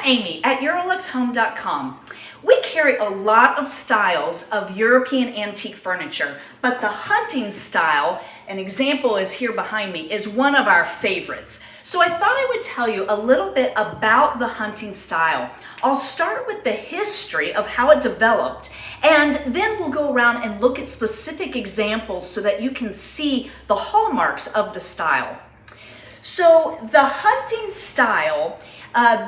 Amy at EuroluxHome.com. We carry a lot of styles of European antique furniture, but the hunting style, an example is here behind me, is one of our favorites. So I thought I would tell you a little bit about the hunting style. I'll start with the history of how it developed, and then we'll go around and look at specific examples so that you can see the hallmarks of the style. So the hunting style,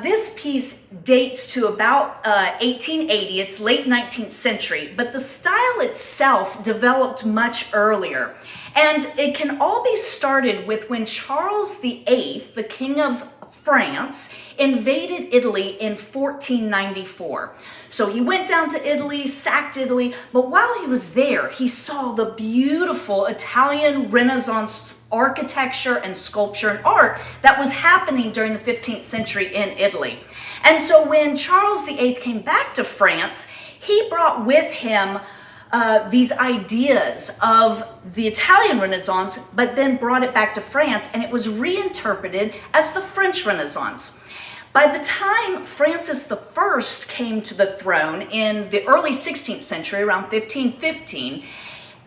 this piece dates to about 1880, it's late 19th century, but the style itself developed much earlier. And it can all be started with when Charles VIII, the King of France, invaded Italy in 1494. So he went down to Italy, sacked Italy, but while he was there, he saw the beautiful Italian Renaissance architecture and sculpture and art that was happening during the 15th century in Italy. And so when Charles VIII came back to France, he brought with him these ideas of the Italian Renaissance, but then brought it back to France, and it was reinterpreted as the French Renaissance. By the time Francis I came to the throne in the early 16th century, around 1515,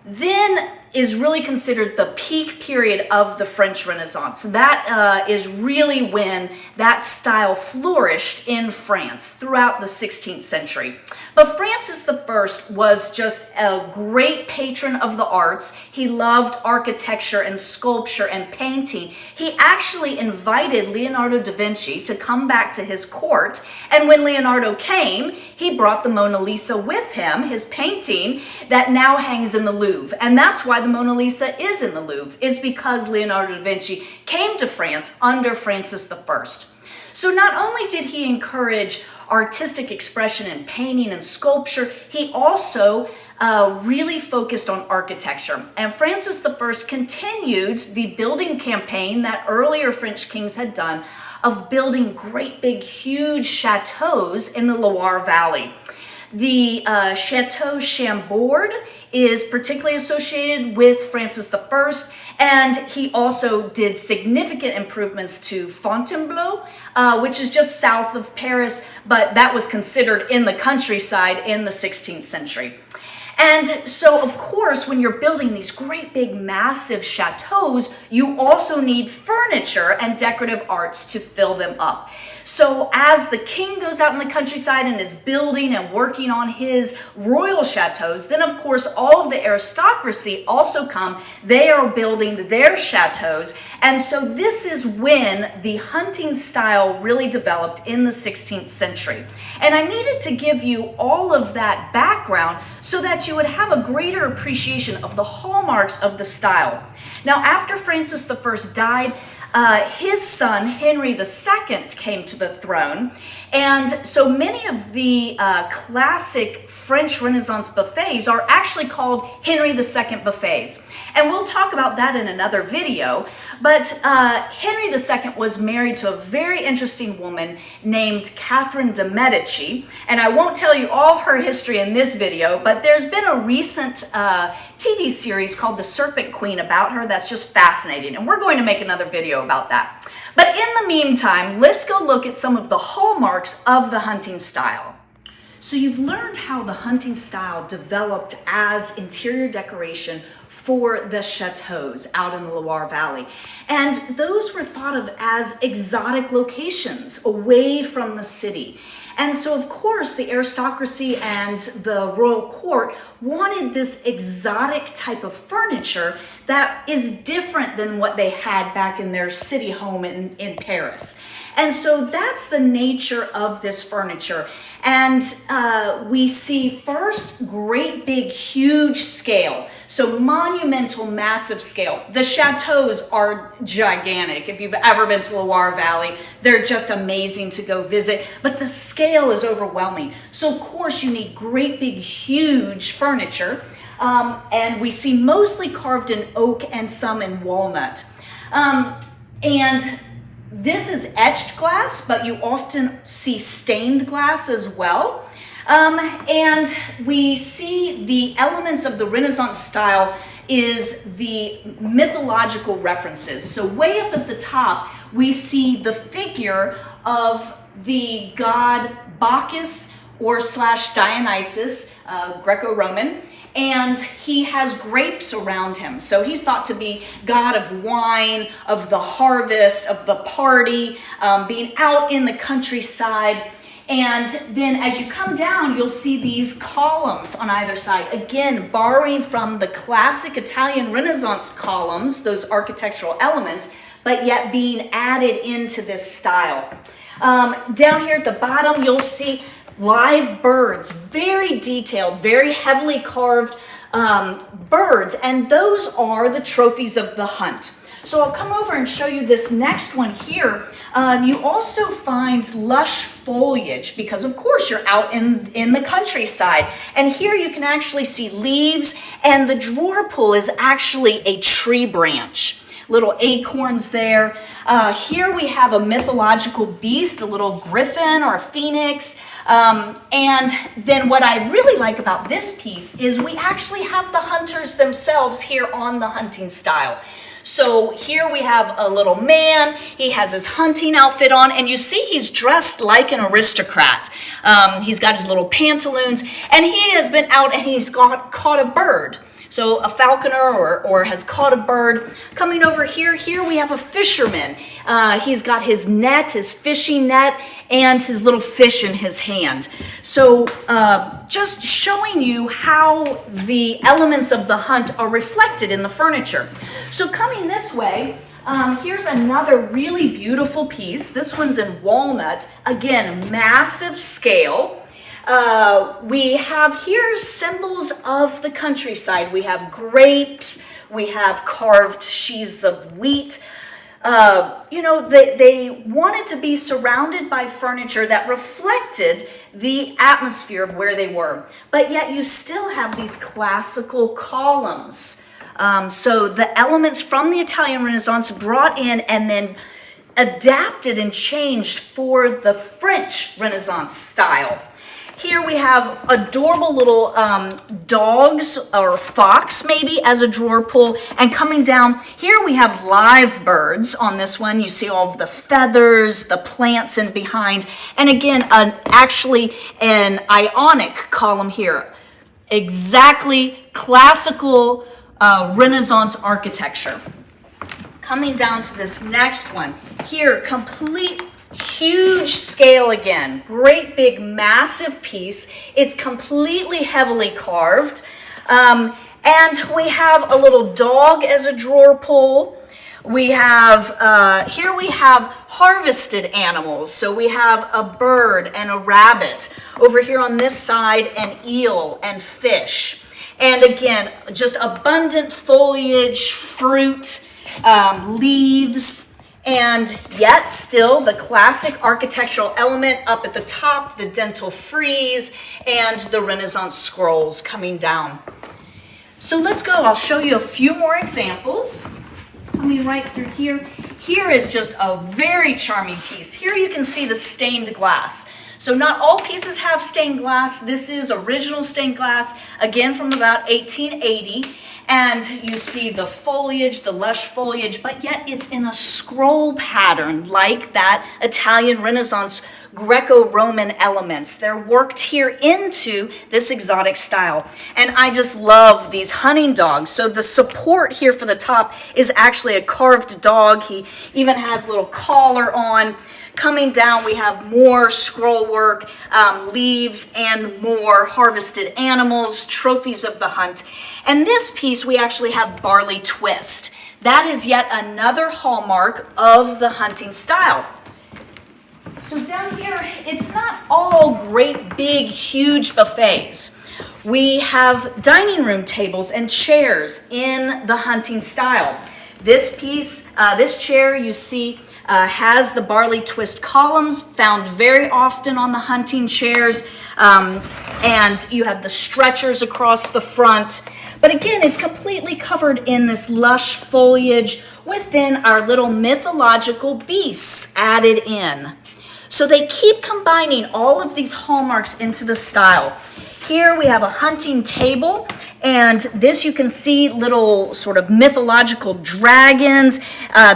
then is really considered the peak period of the French Renaissance. That is really when that style flourished in France throughout the 16th century. But Francis I was just a great patron of the arts. He loved architecture and sculpture and painting. He actually invited Leonardo da Vinci to come back to his court, and when Leonardo came, he brought the Mona Lisa with him, his painting that now hangs in the Louvre. And that's why the Mona Lisa is in the Louvre, is because Leonardo da Vinci came to France under Francis I. So not only did he encourage artistic expression in painting and sculpture, he also really focused on architecture. And Francis I continued the building campaign that earlier French kings had done of building great big huge chateaus in the Loire Valley. The Chateau Chambord is particularly associated with Francis I, and he also did significant improvements to Fontainebleau, which is just south of Paris, but that was considered in the countryside in the 16th century. And so, of course, when you're building these great big massive chateaus, you also need furniture and decorative arts to fill them up. So as the king goes out in the countryside and is building and working on his royal chateaus, then of course all of the aristocracy also come. They are building their chateaus. And so this is when the hunting style really developed in the 16th century. And I needed to give you all of that background so that you would have a greater appreciation of the hallmarks of the style. Now, after Francis I died, his son, Henry II, came to the throne. And so many of the classic French Renaissance buffets are actually called Henry II buffets. And we'll talk about that in another video. But Henry II was married to a very interesting woman named Catherine de' Medici. And I won't tell you all of her history in this video, but there's been a recent TV series called The Serpent Queen about her that's just fascinating. And we're going to make another video about that. But in the meantime, let's go look at some of the hallmarks of the hunting style. So you've learned how the hunting style developed as interior decoration for the chateaus out in the Loire Valley. And those were thought of as exotic locations away from the city. And so, of course, the aristocracy and the royal court wanted this exotic type of furniture that is different than what they had back in their city home in Paris. And so that's the nature of this furniture. And we see first great big huge scale. So monumental, massive scale. The chateaus are gigantic. If you've ever been to Loire Valley, they're just amazing to go visit. But the scale is overwhelming. So of course you need great big huge furniture. And we see mostly carved in oak and some in walnut. And this is etched glass, but you often see stained glass as well. And we see the elements of the Renaissance style is the mythological references. So way up at the top, we see the figure of the god Bacchus or slash Dionysus, Greco-Roman, and he has grapes around him. So he's thought to be god of wine, of the harvest, of the party, being out in the countryside. And then as you come down, you'll see these columns on either side, again, borrowing from the classic Italian Renaissance columns, those architectural elements, but yet being added into this style. Down here at the bottom, you'll see live birds, very detailed, very heavily carved birds, and those are the trophies of the hunt. So I'll come over and show you this next one here. You also find lush foliage because, of course, you're out in the countryside. And here you can actually see leaves, and the drawer pull is actually a tree branch. Little acorns there. Here we have a mythological beast, a little griffin or a phoenix. And then what I really like about this piece is we actually have the hunters themselves here on the hunting style. So here we have a little man, he has his hunting outfit on, and you see he's dressed like an aristocrat. He's got his little pantaloons, and he has been out and he's caught a bird. So a falconer or has caught a bird. Coming over here we have a fisherman. He's got his net, his fishing net, and his little fish in his hand. So just showing you how the elements of the hunt are reflected in the furniture. So coming this way, here's another really beautiful piece. This one's in walnut. Again, massive scale. We have here symbols of the countryside. We have grapes, we have carved sheaths of wheat. They wanted to be surrounded by furniture that reflected the atmosphere of where they were. But yet you still have these classical columns. So the elements from the Italian Renaissance brought in and then adapted and changed for the French Renaissance style. Here we have adorable little dogs or fox maybe as a drawer pull. And coming down, here we have live birds on this one. You see all of the feathers, the plants in behind. And again, actually an ionic column here. Exactly classical Renaissance architecture. Coming down to this next one. Here, complete huge scale again, great big massive piece. It's completely heavily carved. And we have a little dog as a drawer pull. We have, here we have harvested animals. So we have a bird and a rabbit. Over here on this side, an eel and fish. And again, just abundant foliage, fruit, leaves. And yet still the classic architectural element up at the top, the dental frieze, and the Renaissance scrolls coming down. So let's go. I'll show you a few more examples. Coming right through here. Here is just a very charming piece. Here you can see the stained glass. So not all pieces have stained glass. This is original stained glass, again from about 1880. And you see the foliage, the lush foliage, but yet it's in a scroll pattern like that Italian Renaissance Greco-Roman elements. They're worked here into this exotic style. And I just love these hunting dogs. So the support here for the top is actually a carved dog. He even has a little collar on. Coming down, we have more scroll work, leaves, and more harvested animals, trophies of the hunt. And this piece, we actually have barley twist. That is yet another hallmark of the hunting style. So down here, it's not all great, big, huge buffets. We have dining room tables and chairs in the hunting style. This piece, this chair you see, has the barley twist columns found very often on the hunting chairs, and you have the stretchers across the front. But again, it's completely covered in this lush foliage within our little mythological beasts added in. So they keep combining all of these hallmarks into the style. Here we have a hunting table, and this you can see little sort of mythological dragons.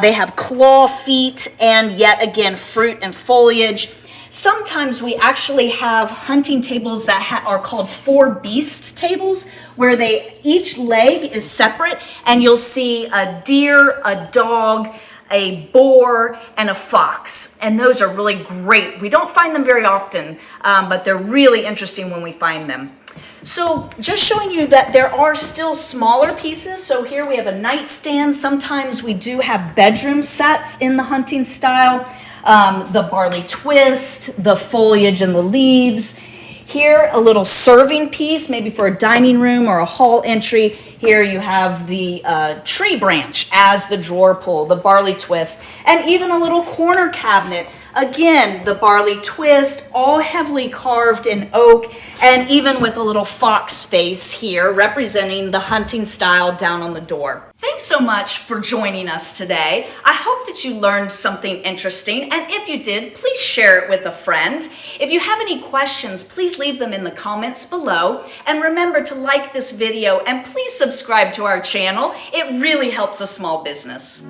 They have claw feet and yet again fruit and foliage. Sometimes we actually have hunting tables that are called four beast tables, where each leg is separate, and you'll see a deer, a dog, a boar, and a fox. And those are really great. We don't find them very often, but they're really interesting when we find them. So just showing you that there are still smaller pieces. So here we have a nightstand. Sometimes we do have bedroom sets in the hunting style. The barley twist, the foliage and the leaves. Here, a little serving piece, maybe for a dining room or a hall entry. Here you have the tree branch as the drawer pull, the barley twist, and even a little corner cabinet. Again, the barley twist, all heavily carved in oak, and even with a little fox face here representing the hunting style down on the door. Thanks so much for joining us today. I hope that you learned something interesting, and if you did, please share it with a friend. If you have any questions, please leave them in the comments below, and remember to like this video and please subscribe to our channel. It really helps a small business.